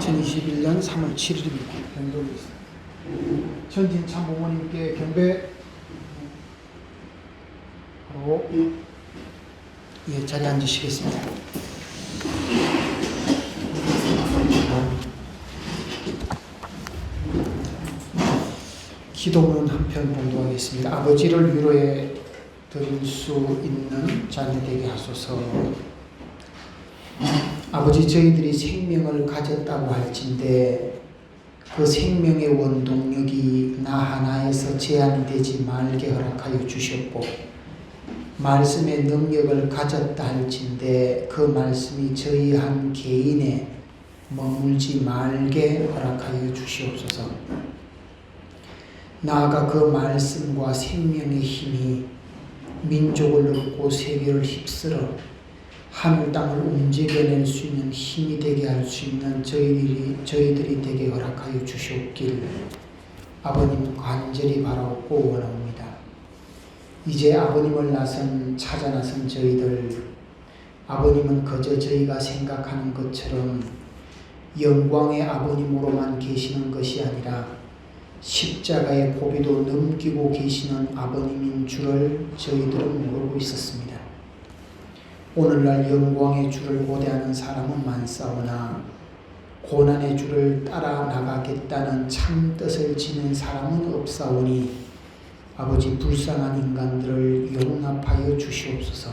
2021년 3월 7일입니다. 경배입니다. 전진 참부모님께 경배. 바로 자리에 앉으시겠습니다. 기도문 한 편 봉독하겠습니다. 아버지를 위로해 드릴 수 있는 자녀 되게 하소서. 아버지, 저희들이 생명을 가졌다고 할진대 그 생명의 원동력이 나 하나에서 제한이 되지 말게 허락하여 주셨고, 말씀의 능력을 가졌다 할진대 그 말씀이 저희 한 개인에 머물지 말게 허락하여 주시옵소서. 나아가 그 말씀과 생명의 힘이 민족을 얻고 세계를 휩쓸어 하늘 땅을 움직여낼 수 있는 힘이 되게 할 수 있는 저희들이 되게 허락하여 주시옵길 아버님 간절히 바라옵고 원합니다. 이제 아버님을 찾아 나선 저희들, 아버님은 그저 저희가 생각하는 것처럼 영광의 아버님으로만 계시는 것이 아니라 십자가의 고비도 넘기고 계시는 아버님인 줄을 저희들은 모르고 있었습니다. 오늘날 영광의 주를 고대하는 사람은 많사오나 고난의 주를 따라 나가겠다는 참 뜻을 지닌 사람은 없사오니 아버지, 불쌍한 인간들을 용납하여 주시옵소서.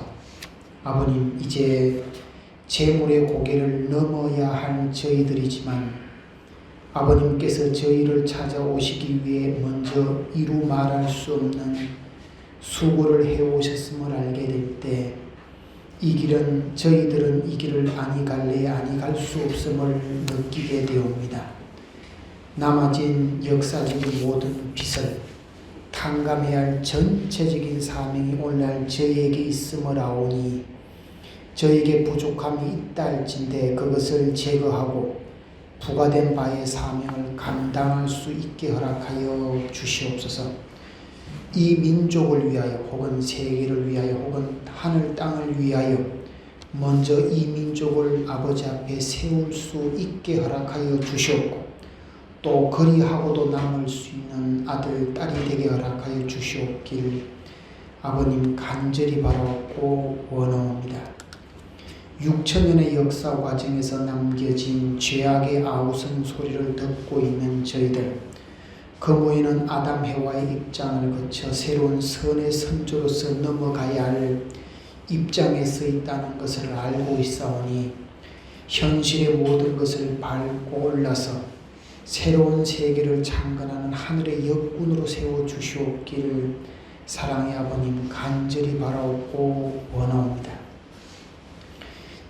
아버님, 이제 재물의 고개를 넘어야 할 저희들이지만 아버님께서 저희를 찾아오시기 위해 먼저 이루 말할 수 없는 수고를 해오셨음을 알게 될 때 저희들은 이 길을 아니 갈래 아니 갈 수 없음을 느끼게 되옵니다. 남아진 역사적인 모든 빚을 탕감해야 할 전체적인 사명이 오늘날 저희에게 있음을 아오니 저에게 부족함이 있다 할진대 그것을 제거하고 부과된 바의 사명을 감당할 수 있게 허락하여 주시옵소서. 이 민족을 위하여 혹은 세계를 위하여 혹은 하늘 땅을 위하여 먼저 이 민족을 아버지 앞에 세울 수 있게 허락하여 주시옵고, 또 그리하고도 남을 수 있는 아들, 딸이 되게 허락하여 주시옵길 아버님 간절히 바라옵고 원하옵니다. 6천년의 역사 과정에서 남겨진 죄악의 아우성 소리를 듣고 있는 저희들, 그 모이는 아담 해와의 입장을 거쳐 새로운 선의 선조로서 넘어가야 할 입장에 서 있다는 것을 알고 있사오니 현실의 모든 것을 밟고 올라서 새로운 세계를 창건하는 하늘의 역군으로 세워주시옵기를 사랑의 아버님 간절히 바라옵고 원하옵니다.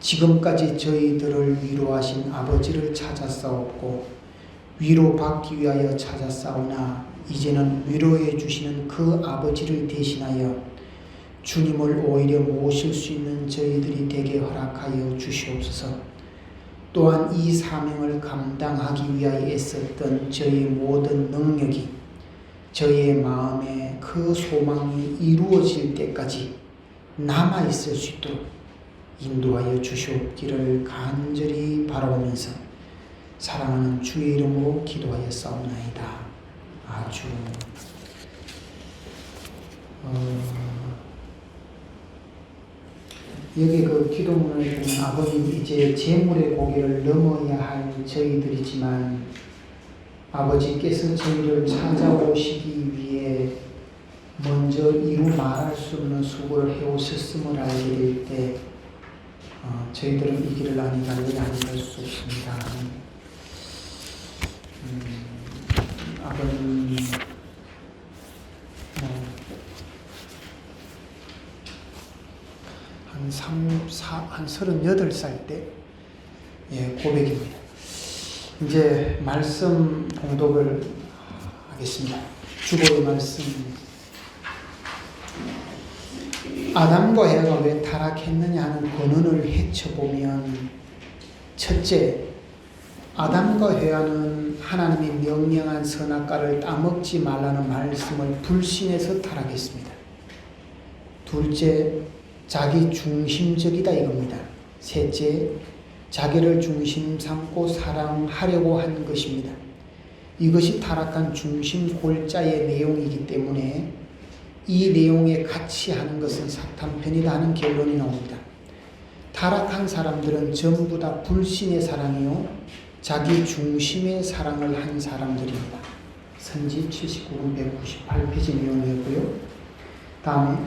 지금까지 저희들을 위로하신 아버지를 찾아싸웠고 위로받기 위하여 찾아싸우나 이제는 위로해 주시는 그 아버지를 대신하여 주님을 오히려 모실 수 있는 저희들이 되게 허락하여 주시옵소서. 또한 이 사명을 감당하기 위하여 애썼던 저희의 모든 능력이 저희의 마음에 그 소망이 이루어질 때까지 남아있을 수 있도록 인도하여 주시옵기를 간절히 바라보면서 사랑하는 주의 이름으로 기도하여 싸우나이다. 아주 여기 그 기도문을 보면 아버님, 이제 재물의 고개를 넘어야 할 저희들이지만 아버지께서 저희를 찾아오시기 위해 먼저 이루 말할 수 없는 수고를 해오셨음을 알게 될 때 저희들은 이 길을 아니 갈래 아니 갈 수 없습니다. 아버님, 한 38살 때 고백입니다. 이제 말씀 봉독을 하겠습니다. 주보의 말씀. 아담과 해가 왜 타락했느냐 하는 근원을 헤쳐보면, 첫째, 아담과 해와는 하나님이 명령한 선악과를 따먹지 말라는 말씀을 불신해서 타락했습니다. 둘째, 자기 중심적이다 이겁니다. 셋째, 자기를 중심 삼고 사랑하려고 한 것입니다. 이것이 타락한 중심 골자의 내용이기 때문에 이 내용에 같이 하는 것은 사탄 편이다 하는 결론이 나옵니다. 타락한 사람들은 전부 다 불신의 사랑이요 자기 중심의 사랑을 한 사람들입니다. 선지 79권 198페이지 내용이었고요. 다음에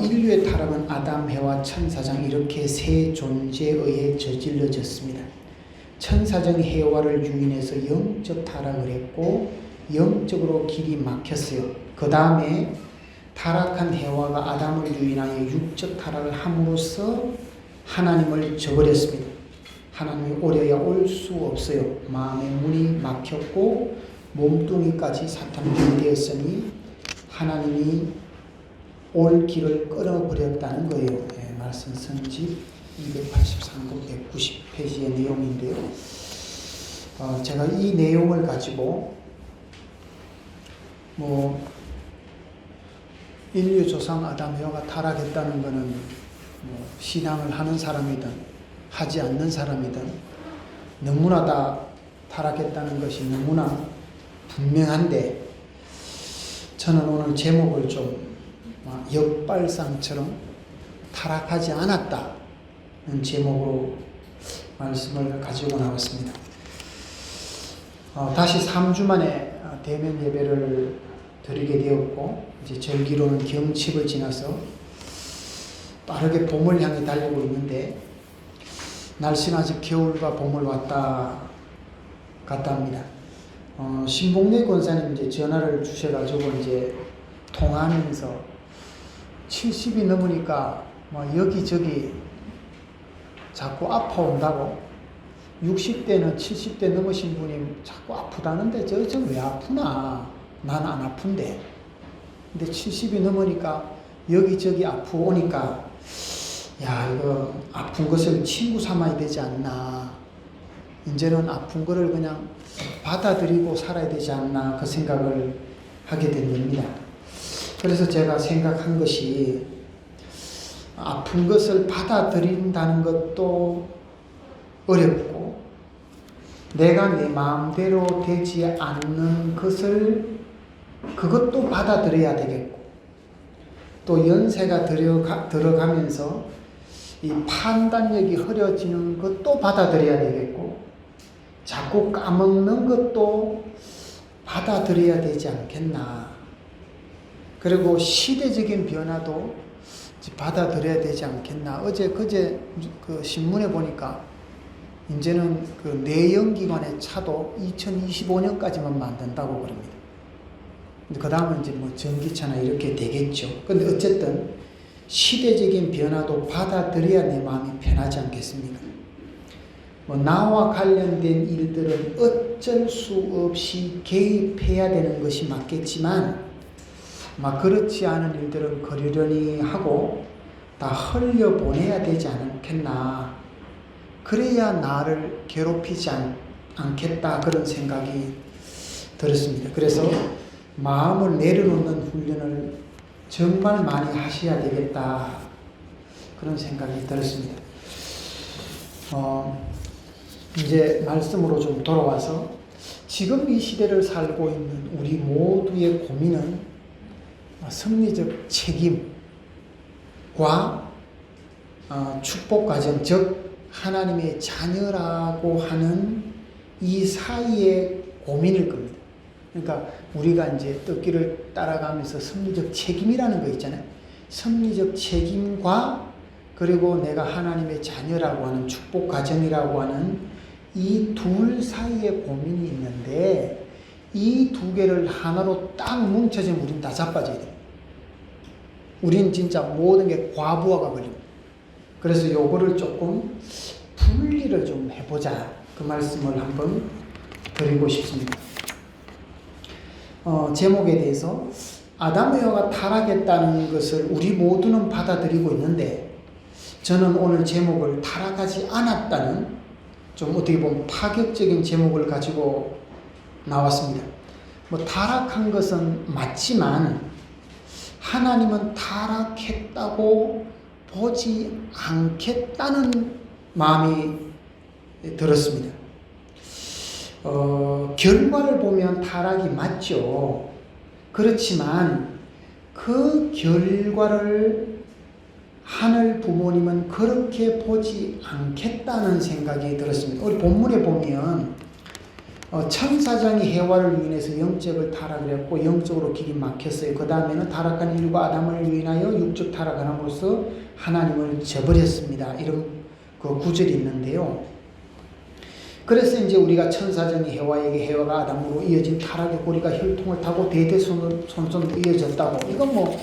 인류의 타락은 아담, 해와, 천사장 이렇게 세 존재에 의해 저질러졌습니다. 천사장 해와를 유인해서 영적 타락을 했고 영적으로 길이 막혔어요. 그 다음에 타락한 해와가 아담을 유인하여 육적 타락을 함으로써 하나님을 저버렸습니다. 하나님이 오려야 올 수 없어요. 마음의 문이 막혔고 몸뚱이까지 사탄이 되었으니 하나님이 올 길을 끊어버렸다는 거예요. 네, 말씀 선지 283권 190페이지의 내용인데요. 제가 이 내용을 가지고 인류 조상 아담 해와가 타락했다는 것은 신앙을 하는 사람이든 하지 않는 사람이든 너무나 다 타락했다는 것이 너무나 분명한데 저는 오늘 제목을 좀 역발상처럼 타락하지 않았다는 제목으로 말씀을 가지고 나왔습니다. 다시 3주 만에 대면 예배를 드리게 되었고 이제 절기로는 경칩을 지나서 빠르게 봄을 향해 달리고 있는데 날씨는 아직 겨울과 봄을 왔다 갔다 합니다. 신봉래 권사님 이제 전화를 주셔가지고 이제 통화하면서 70이 넘으니까 여기저기 자꾸 아파온다고 60대는 70대 넘으신 분이 자꾸 아프다는데 저 왜 아프나 난 안 아픈데 근데 70이 넘으니까 여기저기 아프오니까 야 이거 아픈 것을 친구 삼아야 되지 않나 이제는 아픈 거를 그냥 받아들이고 살아야 되지 않나 그 생각을 하게 된 겁니다. 그래서 제가 생각한 것이 아픈 것을 받아들인다는 것도 어렵고 내가 내 마음대로 되지 않는 것을 그것도 받아들여야 되겠고 또 연세가 들어가면서 이 판단력이 흐려지는 것도 받아들여야 되겠고 자꾸 까먹는 것도 받아들여야 되지 않겠나. 그리고 시대적인 변화도 받아들여야 되지 않겠나. 그제 그 신문에 보니까 이제는 그 내연기관의 차도 2025년까지만 만든다고 그럽니다. 그 다음은 이제 전기차나 이렇게 되겠죠. 근데 어쨌든 시대적인 변화도 받아들여야 내 마음이 편하지 않겠습니까? 나와 관련된 일들은 어쩔 수 없이 개입해야 되는 것이 맞겠지만 그렇지 않은 일들은 그러려니 하고 다 흘려보내야 되지 않겠나. 그래야 나를 괴롭히지 않겠다 그런 생각이 들었습니다. 그래서 마음을 내려놓는 훈련을 정말 많이 하셔야 되겠다 그런 생각이 들었습니다. 이제 말씀으로 좀 돌아와서 지금 이 시대를 살고 있는 우리 모두의 고민은 섭리적 책임과 축복 과정, 즉 하나님의 자녀라고 하는 이 사이의 고민일 겁니다. 그러니까 우리가 이제 뜻길을 따라가면서 섭리적 책임이라는 거 있잖아요. 섭리적 책임과 그리고 내가 하나님의 자녀라고 하는 축복 과정이라고 하는 이 둘 사이에 고민이 있는데 이 두 개를 하나로 딱 뭉쳐지면 우린 다 자빠져야 돼요. 우린 진짜 모든 게 과부하가 걸립니다. 그래서 요거를 조금 분리를 좀 해보자 그 말씀을 한번 드리고 싶습니다. 제목에 대해서 아담 에어가 타락했다는 것을 우리 모두는 받아들이고 있는데 저는 오늘 제목을 타락하지 않았다는 좀 어떻게 보면 파격적인 제목을 가지고 나왔습니다. 타락한 것은 맞지만 하나님은 타락했다고 보지 않겠다는 마음이 들었습니다. 결과를 보면 타락이 맞죠. 그렇지만 그 결과를 하늘 부모님은 그렇게 보지 않겠다는 생각이 들었습니다. 우리 본문에 보면 천사장이 해와를 인해서 영적을 타락을 했고 영적으로 길이 막혔어요. 그 다음에는 타락한 일과 아담을 인하여 육적 타락함으로써 하나님을 저버렸습니다. 이런 그 구절이 있는데요. 그래서 이제 우리가 천사장이 해와에게 해와가 아담으로 이어진 타락의 고리가 혈통을 타고 대대손손 이어졌다고. 이건 뭐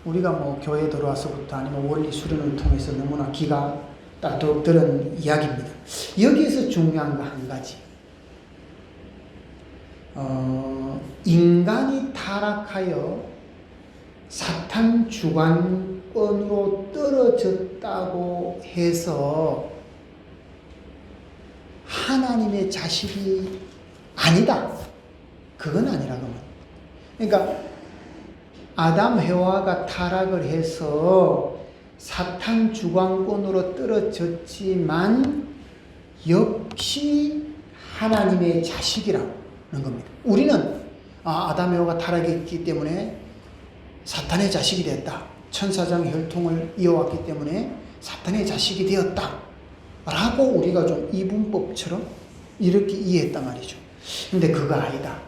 우리가 뭐 교회 들어와서부터 아니면 원리 수련을 통해서 너무나 귀가 따뜻 들은 이야기입니다. 여기에서 중요한 거 한 가지. 인간이 타락하여 사탄 주관권으로 떨어졌다고 해서 하나님의 자식이 아니다. 그건 아니라고 말합니다. 그러니까 아담 해와가 타락을 해서 사탄 주관권으로 떨어졌지만 역시 하나님의 자식이라는 겁니다. 우리는 아담 해와가 타락했기 때문에 사탄의 자식이 됐다. 천사장 혈통을 이어왔기 때문에 사탄의 자식이 되었다. 라고 우리가 좀 이분법처럼 이렇게 이해했단 말이죠. 근데 그거 아니다.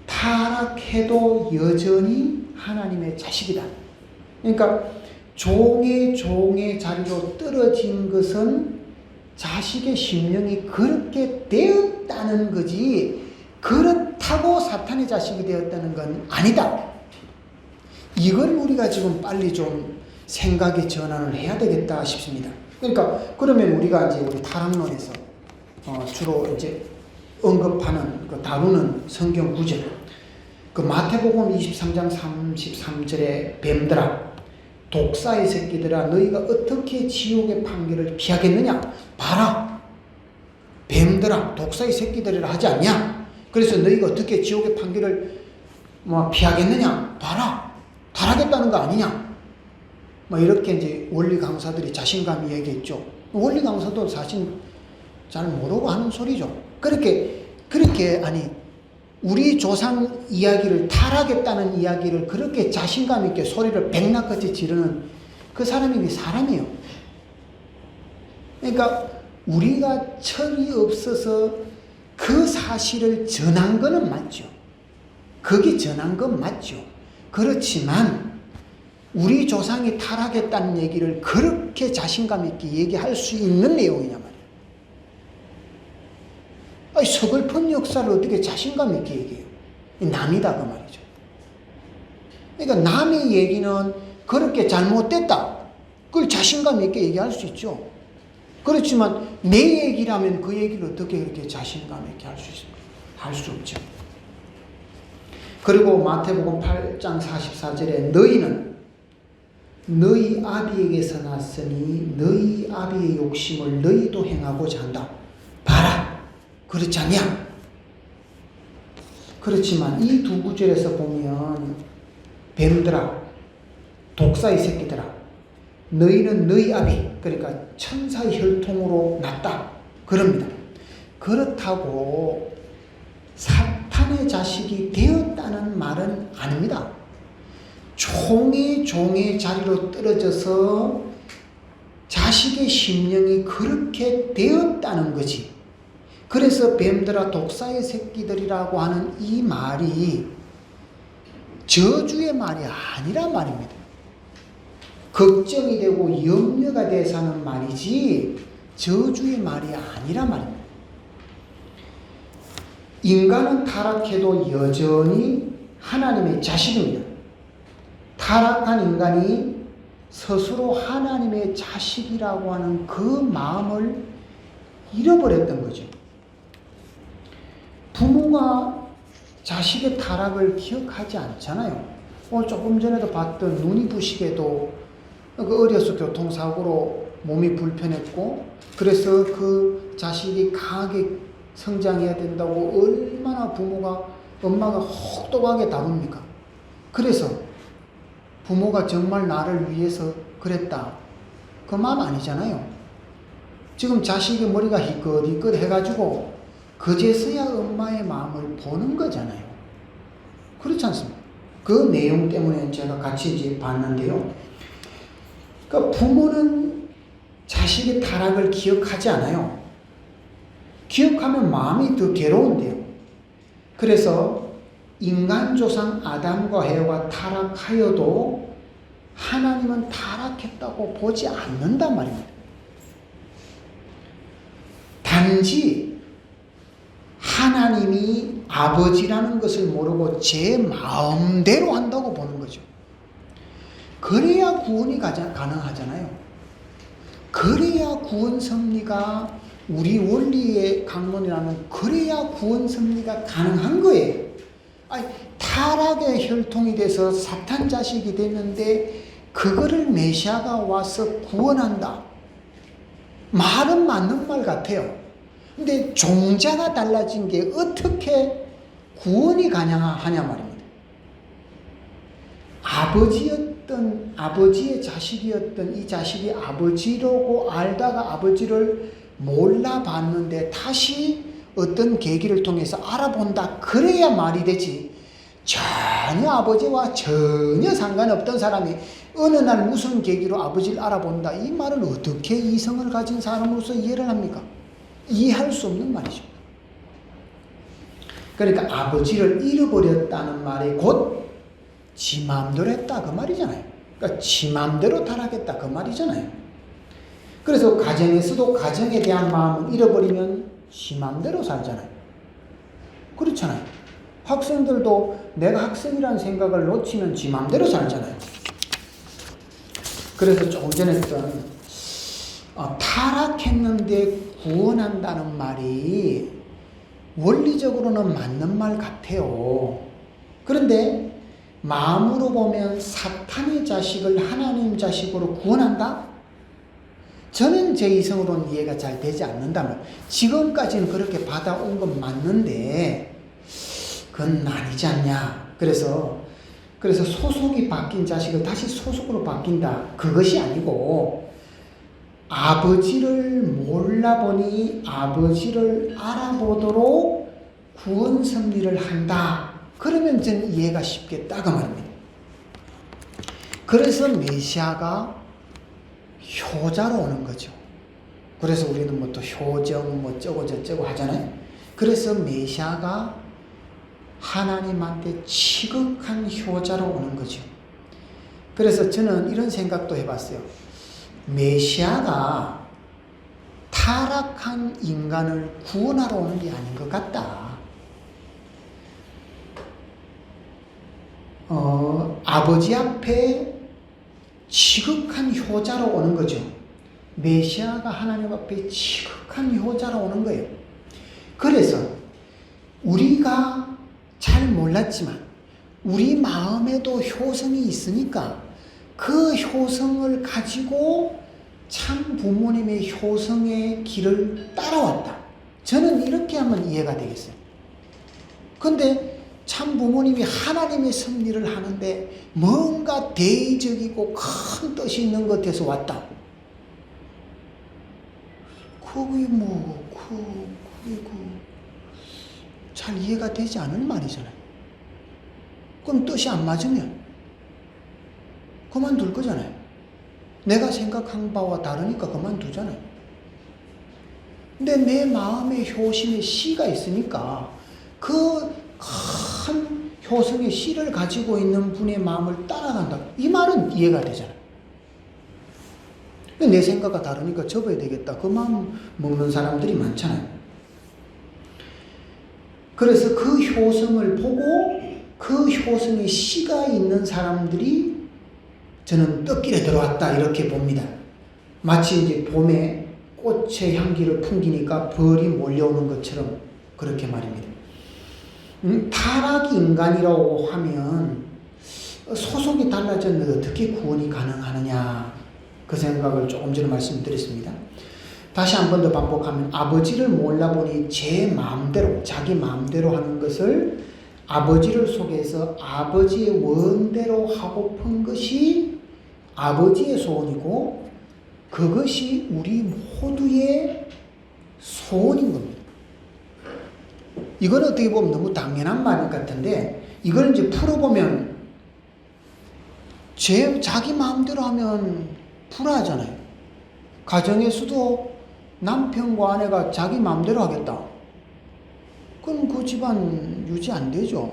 타락해도 여전히 하나님의 자식이다. 그러니까 종의 자리로 떨어진 것은 자식의 심령이 그렇게 되었다는 거지 그렇다고 사탄의 자식이 되었다는 건 아니다. 이걸 우리가 지금 빨리 좀 생각의 전환을 해야 되겠다 싶습니다. 그러니까 그러면 우리가 이제 우리 타락론에서 주로 이제 언급하는 다루는 성경 구절, 그 마태복음 23장 33절에 뱀들아 독사의 새끼들아 너희가 어떻게 지옥의 판결을 피하겠느냐? 봐라, 뱀들아 독사의 새끼들이라 하지 않냐? 그래서 너희가 어떻게 지옥의 판결을 피하겠느냐? 봐라, 타락했다는 거 아니냐? 이렇게 이제 원리 강사들이 자신감이 얘기했죠. 원리 강사도 사실 잘 모르고 하는 소리죠. 그렇게 우리 조상 이야기를 타락했다는 이야기를 그렇게 자신감 있게 소리를 백낙같이 지르는 그 사람이 사람이에요. 그러니까 우리가 철이 없어서 그 사실을 전한 거는 맞죠. 그게 전한 건 맞죠. 그렇지만 우리 조상이 타락했다는 얘기를 그렇게 자신감 있게 얘기할 수 있는 내용이냐 말이에요. 서글픈 역사를 어떻게 자신감 있게 얘기해요? 남이다 그 말이죠. 그러니까 남의 얘기는 그렇게 잘못됐다. 그걸 자신감 있게 얘기할 수 있죠. 그렇지만 내 얘기라면 그 얘기를 어떻게 그렇게 자신감 있게 할 수 있습니까? 할 수 없죠. 그리고 마태복음 8장 44절에 너희는 너희 아비에게서 났으니 너희 아비의 욕심을 너희도 행하고자 한다. 봐라, 그렇지 않냐? 그렇지만 이 두 구절에서 보면 뱀들아 독사의 새끼들아 너희는 너희 아비, 그러니까 천사의 혈통으로 났다 그럽니다. 그렇다고 사탄의 자식이 되었다는 말은 아닙니다. 종의 자리로 떨어져서 자식의 심령이 그렇게 되었다는 거지. 그래서 뱀들아 독사의 새끼들이라고 하는 이 말이 저주의 말이 아니란 말입니다. 걱정이 되고 염려가 돼서 하는 말이지 저주의 말이 아니란 말입니다. 인간은 타락해도 여전히 하나님의 자식입니다. 타락한 인간이 스스로 하나님의 자식이라고 하는 그 마음을 잃어버렸던 거죠. 부모가 자식의 타락을 기억하지 않잖아요. 조금 전에도 봤던 눈이 부시게도 그 어려서 교통사고로 몸이 불편했고 그래서 그 자식이 강하게 성장해야 된다고 얼마나 엄마가 혹독하게 다룹니까? 그래서 부모가 정말 나를 위해서 그랬다. 그 마음 아니잖아요. 지금 자식의 머리가 희끗희끗 해가지고 그제서야 엄마의 마음을 보는 거잖아요. 그렇지 않습니까? 그 내용 때문에 제가 같이 이제 봤는데요. 그러니까 부모는 자식의 타락을 기억하지 않아요. 기억하면 마음이 더 괴로운데요. 그래서 인간 조상 아담과 해와 타락하여도 하나님은 타락했다고 보지 않는단 말입니다. 단지 하나님이 아버지라는 것을 모르고 제 마음대로 한다고 보는 거죠. 그래야 구원이 가능하잖아요. 그래야 구원 섭리가 우리 원리의 강론이라는 그래야 구원 섭리가 가능한 거예요. 아니, 타락의 혈통이 돼서 사탄 자식이 되는데 그거를 메시아가 와서 구원한다. 말은 맞는 말 같아요. 근데 종자가 달라진 게 어떻게 구원이 가능하냐 말입니다. 아버지의 자식이었던 이 자식이 아버지라고 알다가 아버지를 몰라봤는데 다시 어떤 계기를 통해서 알아본다. 그래야 말이 되지. 전혀 아버지와 전혀 상관없던 사람이 어느 날 무슨 계기로 아버지를 알아본다. 이 말을 어떻게 이성을 가진 사람으로서 이해를 합니까? 이해할 수 없는 말이죠. 그러니까 아버지를 잃어버렸다는 말이 곧 지 마음대로 했다 그 말이잖아요. 그러니까 지 마음대로 타락했다 그 말이잖아요. 그래서 가정에서도 가정에 대한 마음을 잃어버리면 지 마음대로 살잖아요. 그렇잖아요. 학생들도 내가 학생이라는 생각을 놓치면 지 마음대로 살잖아요. 그래서 조금 전에 했던 타락했는데 구원한다는 말이 원리적으로는 맞는 말 같아요. 그런데 마음으로 보면 사탄의 자식을 하나님 자식으로 구원한다? 저는 제 이성으로는 이해가 잘 되지 않는다면 지금까지는 그렇게 받아온 건 맞는데 그건 아니지 않냐. 그래서 소속이 바뀐 자식을 다시 소속으로 바뀐다. 그것이 아니고 아버지를 몰라보니 아버지를 알아보도록 구원 섭리를 한다. 그러면 저는 이해가 쉽겠다 그 말입니다. 그래서 메시아가 효자로 오는 거죠. 그래서 우리는 뭐 또 효정 뭐 저거 저쩌고 하잖아요. 그래서 메시아가 하나님한테 지극한 효자로 오는 거죠. 그래서 저는 이런 생각도 해봤어요. 메시아가 타락한 인간을 구원하러 오는 게 아닌 것 같다. 아버지 앞에 지극한 효자로 오는 거죠. 메시아가 하나님 앞에 지극한 효자로 오는 거예요. 그래서 우리가 잘 몰랐지만 우리 마음에도 효성이 있으니까 그 효성을 가지고 참 부모님의 효성의 길을 따라왔다. 저는 이렇게 하면 이해가 되겠어요. 근데 참 부모님이 하나님의 섭리를 하는데 뭔가 대의적이고 큰 뜻이 있는 것 같아서 왔다. 그게 잘 이해가 되지 않을 말이잖아요. 그럼 뜻이 안 맞으면 그만둘 거잖아요. 내가 생각한 바와 다르니까 그만두잖아요. 근데 내 마음의 효심의 씨가 있으니까 그 큰 효성의 씨를 가지고 있는 분의 마음을 따라간다. 이 말은 이해가 되잖아요. 내 생각과 다르니까 접어야 되겠다. 그 마음 먹는 사람들이 많잖아요. 그래서 그 효성을 보고 그 효성의 씨가 있는 사람들이 저는 떡길에 들어왔다 이렇게 봅니다. 마치 이제 봄에 꽃의 향기를 풍기니까 벌이 몰려오는 것처럼 그렇게 말입니다. 타락 인간이라고 하면 소속이 달라졌는데 어떻게 구원이 가능하느냐 그 생각을 조금 전에 말씀드렸습니다. 다시 한 번 더 반복하면 아버지를 몰라보니 제 마음대로 자기 마음대로 하는 것을 아버지를 속에서 아버지의 원대로 하고픈 것이 아버지의 소원이고 그것이 우리 모두의 소원인 겁니다. 이건 어떻게 보면 너무 당연한 말 같은데 이걸 이제 풀어보면 자기 마음대로 하면 불화하잖아요. 가정에서도 남편과 아내가 자기 마음대로 하겠다. 그럼 그 집안 유지 안 되죠.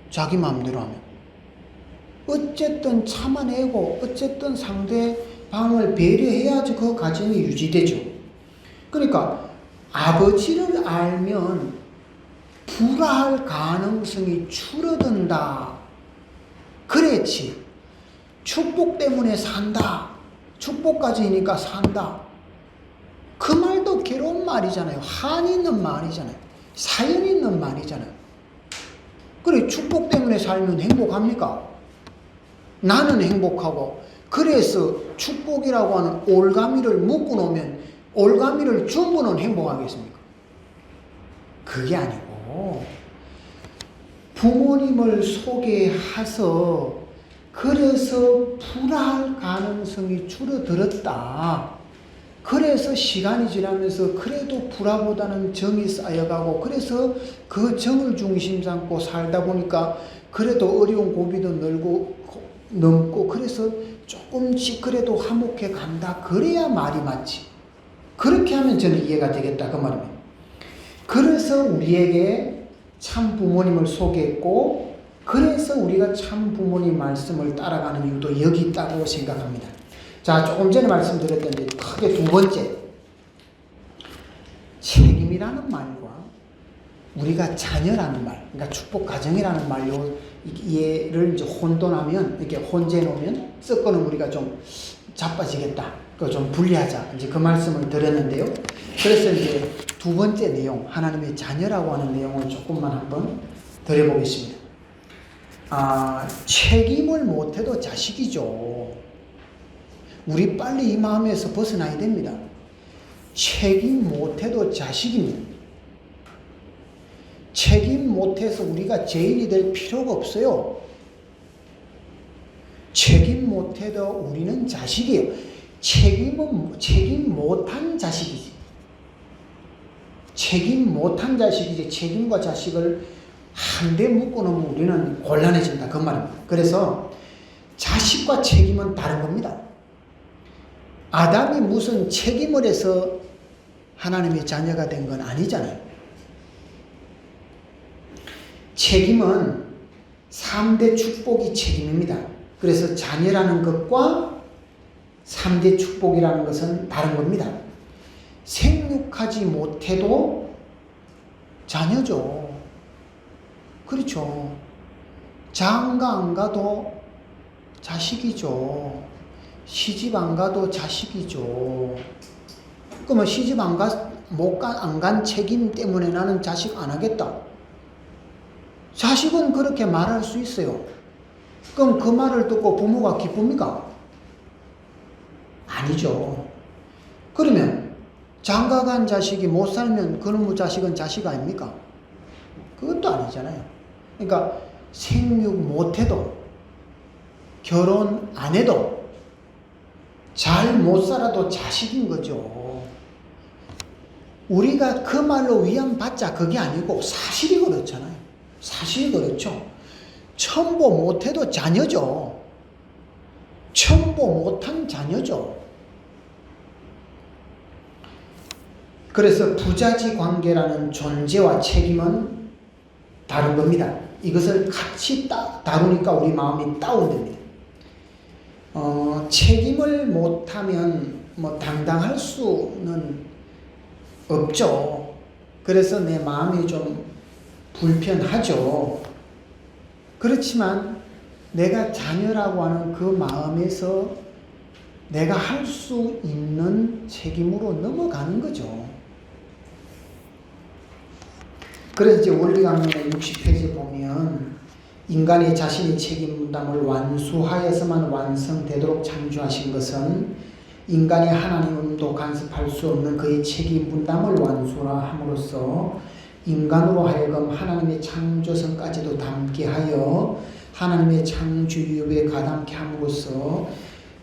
자기 마음대로 하면. 어쨌든 참아내고 어쨌든 상대방을 배려해야지 그 가정이 유지되죠. 그러니까 아버지를 알면 불화할 가능성이 줄어든다. 그렇지. 축복 때문에 산다. 축복까지니까 산다. 그 말도 괴로운 말이잖아요. 한이 있는 말이잖아요. 사연이 있는 말이잖아요. 그래, 축복 때문에 살면 행복합니까? 나는 행복하고, 그래서 축복이라고 하는 올가미를 묶어 놓으면 올가미를 전부는 행복하겠습니까? 그게 아니고, 부모님을 소개해서 그래서 불화할 가능성이 줄어들었다. 그래서 시간이 지나면서 그래도 불화보다는 정이 쌓여가고 그래서 그 정을 중심 삼고 살다 보니까 그래도 어려운 고비도 넘고 그래서 조금씩 그래도 화목해 간다. 그래야 말이 맞지. 그렇게 하면 저는 이해가 되겠다. 그 말입니다. 그래서 우리에게 참 부모님을 소개했고 그래서 우리가 참 부모님 말씀을 따라가는 이유도 여기 있다고 생각합니다. 자, 조금 전에 말씀드렸던데 크게 두 번째, 책임이라는 말과 우리가 자녀라는 말, 그러니까 축복 가정이라는 말로 얘를 이제 혼돈하면, 이렇게 혼재해 놓으면 섞어는 우리가 좀 자빠지겠다. 그 좀 분리하자. 이제 그 말씀을 드렸는데요. 그래서 이제 두 번째 내용, 하나님의 자녀라고 하는 내용을 조금만 한번 드려보겠습니다. 책임을 못해도 자식이죠. 우리 빨리 이 마음에서 벗어나야 됩니다. 책임 못해도 자식입니다. 책임 못해서 우리가 죄인이 될 필요가 없어요. 책임 못해도 우리는 자식이에요. 책임 못한 자식이지. 책임 못한 자식이지. 책임과 자식을 한데 묶어놓으면 우리는 곤란해진다. 그 말입니다. 그래서 자식과 책임은 다른 겁니다. 아담이 무슨 책임을 해서 하나님의 자녀가 된 건 아니잖아요. 책임은 3대 축복이 책임입니다. 그래서 자녀라는 것과 3대 축복이라는 것은 다른 겁니다. 생육하지 못해도 자녀죠. 그렇죠. 장가 안 가도 자식이죠. 시집 안 가도 자식이죠. 그러면 시집 안 간 책임 때문에 나는 자식 안 하겠다. 자식은 그렇게 말할 수 있어요. 그럼 그 말을 듣고 부모가 기쁩니까? 아니죠. 그러면 장가 간 자식이 못 살면 그놈의 자식은 자식 아닙니까? 그것도 아니잖아요. 그러니까 생육 못해도 결혼 안 해도 잘 못 살아도 자식인 거죠. 우리가 그 말로 위안받자 그게 아니고 사실이 그렇잖아요. 사실이 그렇죠. 첨보 못해도 자녀죠. 첨보 못한 자녀죠. 그래서 부자지 관계라는 존재와 책임은 다른 겁니다. 이것을 같이 다루니까 우리 마음이 다운됩니다. 책임을 못하면 당당할 수는 없죠. 그래서 내 마음이 좀 불편하죠. 그렇지만 내가 자녀라고 하는 그 마음에서 내가 할 수 있는 책임으로 넘어가는 거죠. 그래서 이제 원리강론의 60페이지 보면 인간이 자신의 책임 분담을 완수하여서만 완성되도록 창조하신 것은 인간이 하나님도 간섭할 수 없는 그의 책임 분담을 완수함으로써 인간으로 하여금 하나님의 창조성까지도 담게 하여 하나님의 창조유업에 가담케 함으로써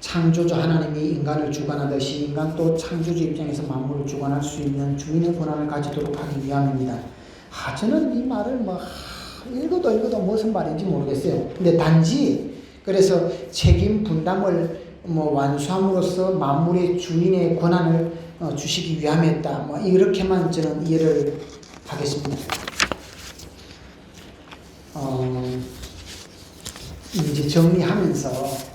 창조주 하나님이 인간을 주관하듯이 인간도 창조주 입장에서 만물을 주관할 수 있는 주인의 권한을 가지도록 하기 위함입니다. 저는 이 말을 읽어도 무슨 말인지 모르겠어요. 근데 단지 그래서 책임 분담을 완수함으로써 만물의 주인의 권한을 주시기 위함이었다. 이렇게만 저는 이해를 하겠습니다. 이제 정리하면서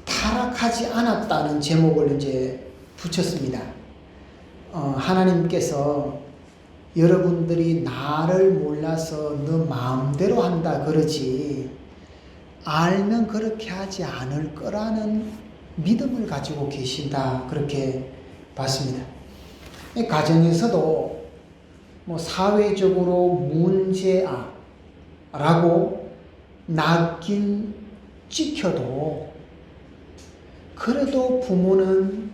타락하지 않았다는 제목을 이제 붙였습니다. 하나님께서 여러분들이 나를 몰라서 너 마음대로 한다 그러지 알면 그렇게 하지 않을 거라는 믿음을 가지고 계신다 그렇게 봤습니다. 가정에서도 사회적으로 문제아라고 낙인 찍혀도 그래도 부모는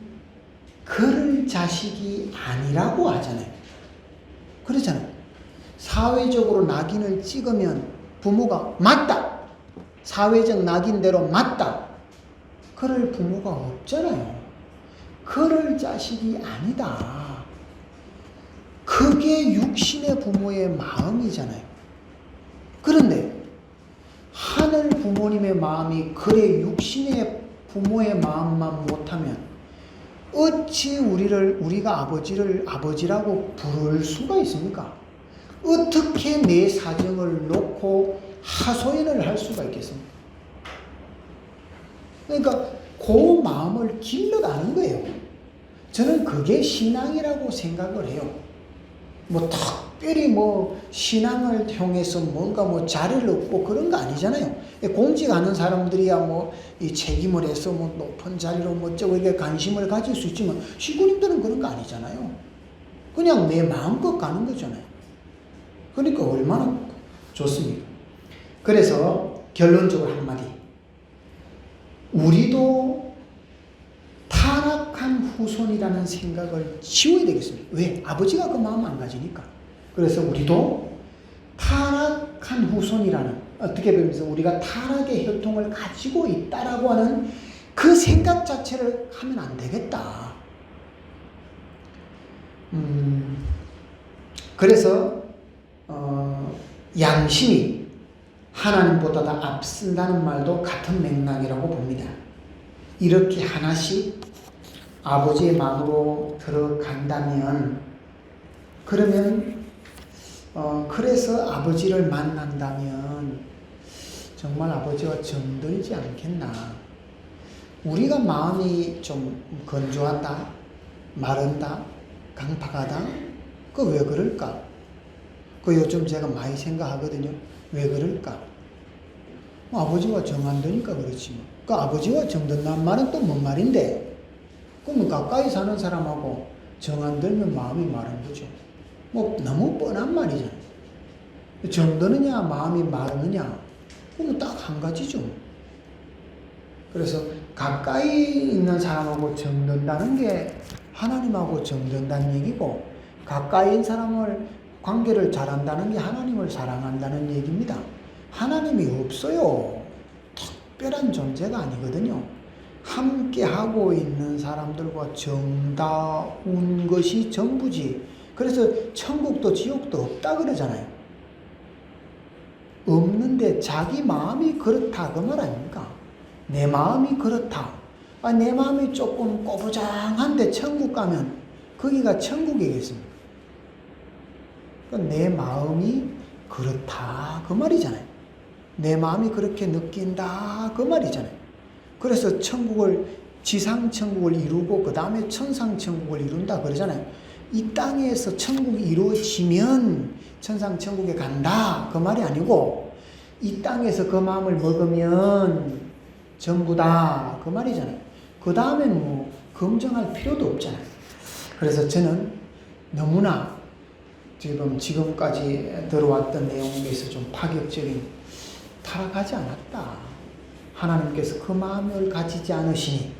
그럴 자식이 아니라고 하잖아요. 그렇잖아요. 사회적으로 낙인을 찍으면 부모가 맞다. 사회적 낙인대로 맞다. 그럴 부모가 없잖아요. 그럴 자식이 아니다. 그게 육신의 부모의 마음이잖아요. 그런데 하늘 부모님의 마음이 그래 육신의 부모의 마음만 못하면 어찌 우리가 아버지를 아버지라고 부를 수가 있습니까? 어떻게 내 사정을 놓고 하소연을 할 수가 있겠습니까? 그러니까 그 마음을 길러가는 거예요. 저는 그게 신앙이라고 생각을 해요. 특별히 신앙을 통해서 뭔가 자리를 얻고 그런 거 아니잖아요. 공직하는 사람들이야 이 책임을 해서 높은 자리로 어쩌고 이렇게 관심을 가질 수 있지만 시군님들은 그런 거 아니잖아요. 그냥 내 마음껏 가는 거잖아요. 그러니까 얼마나 좋습니까? 그래서 결론적으로 한마디. 우리도 타락한 후손이라는 생각을 지워야 되겠습니다. 왜? 아버지가 그 마음 안 가지니까. 그래서 우리도 타락한 후손이라는 어떻게 보면서 우리가 타락의 혈통을 가지고 있다라고 하는 그 생각 자체를 하면 안 되겠다. 그래서 양심이 하나님보다 다 앞선다는 말도 같은 맥락이라고 봅니다. 이렇게 하나씩 아버지의 마음으로 들어간다면 그러면 그래서 아버지를 만난다면 정말 아버지와 정들지 않겠나. 우리가 마음이 좀 건조하다, 마른다, 강팍하다. 그 왜 그럴까? 그 요즘 제가 많이 생각하거든요. 왜 그럴까? 아버지와 정 안 되니까 그렇지. 그 아버지와 정든다는 말은 또 뭔 말인데? 그러면 가까이 사는 사람하고 정 안 들면 마음이 마른 거죠. 너무 뻔한 말이잖아요. 정드느냐 마음이 마르느냐 그러면 딱 한 가지죠. 그래서 가까이 있는 사람하고 정든다는 게 하나님하고 정든다는 얘기고 가까이 있는 사람을 관계를 잘한다는 게 하나님을 사랑한다는 얘기입니다. 하나님이 없어요. 특별한 존재가 아니거든요. 함께 하고 있는 사람들과 정다운 것이 전부지. 그래서 천국도 지옥도 없다 그러잖아요. 없는데 자기 마음이 그렇다 그 말 아닙니까? 내 마음이 그렇다. 내 마음이 조금 꼬부장한데 천국 가면 거기가 천국이겠습니까? 내 마음이 그렇다 그 말이잖아요. 내 마음이 그렇게 느낀다 그 말이잖아요. 그래서 지상천국을 이루고 그 다음에 천상천국을 이룬다 그러잖아요. 이 땅에서 천국이 이루어지면 천상천국에 간다 그 말이 아니고 이 땅에서 그 마음을 먹으면 전부다 그 말이잖아요. 그 다음에는 검증할 필요도 없잖아요. 그래서 저는 너무나 지금까지 들어왔던 내용에서 좀 파격적인 타락하지 않았다. 하나님께서 그 마음을 가지지 않으시니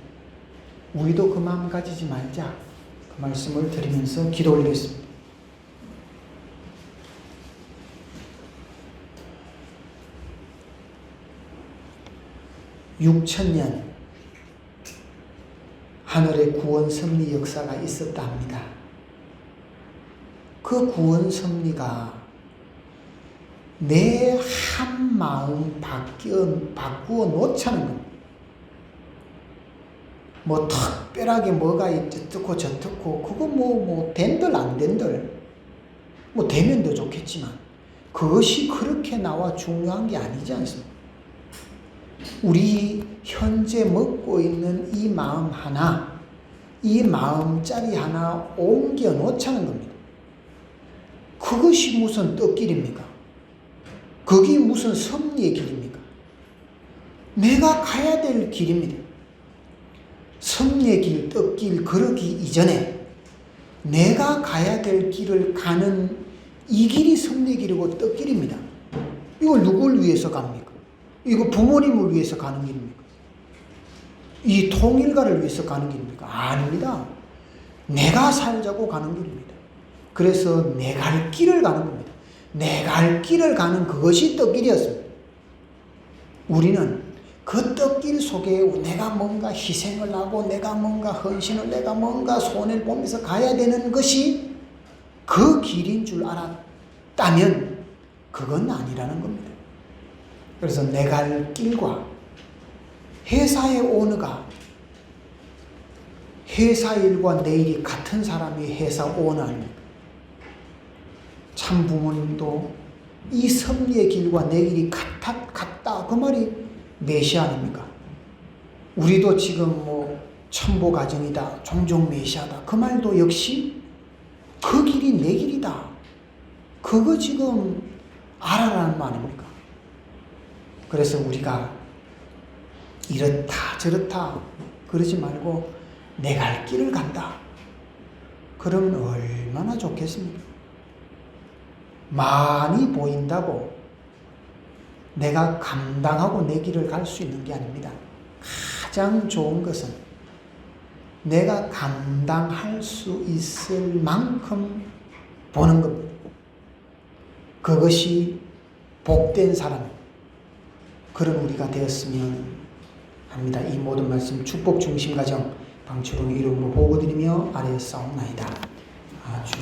우리도 그 마음 가지지 말자. 그 말씀을 드리면서 기도 올리겠습니다. 6,000년 하늘의 구원 섭리 역사가 있었다 합니다. 그 구원 섭리가 내 한 마음 바꾸어 놓자는 겁니다. 뭐 특별하게 뭐가 어떻고 저떻고 그거 뭐 된들 안 된들 뭐 되면 더 좋겠지만 그것이 그렇게 나와 중요한 게 아니지 않습니까? 우리 현재 먹고 있는 이 마음 하나, 이 마음짜리 하나 옮겨 놓자는 겁니다. 그것이 무슨 떡길입니까? 그게 무슨 섭리의 길입니까? 내가 가야 될 길입니다. 섭리의 길, 떡길 그러기 이전에 내가 가야 될 길을 가는 이 길이 섭리의 길이고 떡길입니다. 이걸 누굴 위해서 갑니까? 이거 부모님을 위해서 가는 길입니까? 이 통일가를 위해서 가는 길입니까? 아닙니다. 내가 살자고 가는 길입니다. 그래서 내 갈 길을 가는 겁니다. 내 갈 길을 가는 그것이 떡길이었습니다. 우리는 그 떡길 속에 내가 뭔가 희생을 하고 내가 뭔가 헌신을 내가 뭔가 손해를 보면서 가야 되는 것이 그 길인 줄 알았다면 그건 아니라는 겁니다. 그래서 내 갈 길과 회사의 오너가 회사 일과 내 일이 같은 사람이 회사 오너 아닙니까? 참 부모님도 이 섭리의 길과 내 길이 같다 그 말이 메시 아닙니까? 우리도 지금 뭐 첨보 가정이다 종종 메시하다 그 말도 역시 그 길이 내 길이다 그거 지금 알아라는 말 아닙니까? 그래서 우리가 이렇다 저렇다 그러지 말고 내 갈 길을 간다. 그러면 얼마나 좋겠습니까? 많이 보인다고 내가 감당하고 내 길을 갈 수 있는 게 아닙니다. 가장 좋은 것은 내가 감당할 수 있을 만큼 보는 겁니다. 그것이 복된 사람, 그런 우리가 되었으면 합니다. 이 모든 말씀 축복 중심 가정 방추롱 이름으로 보고드리며 아뢰었사옵나이다. 아주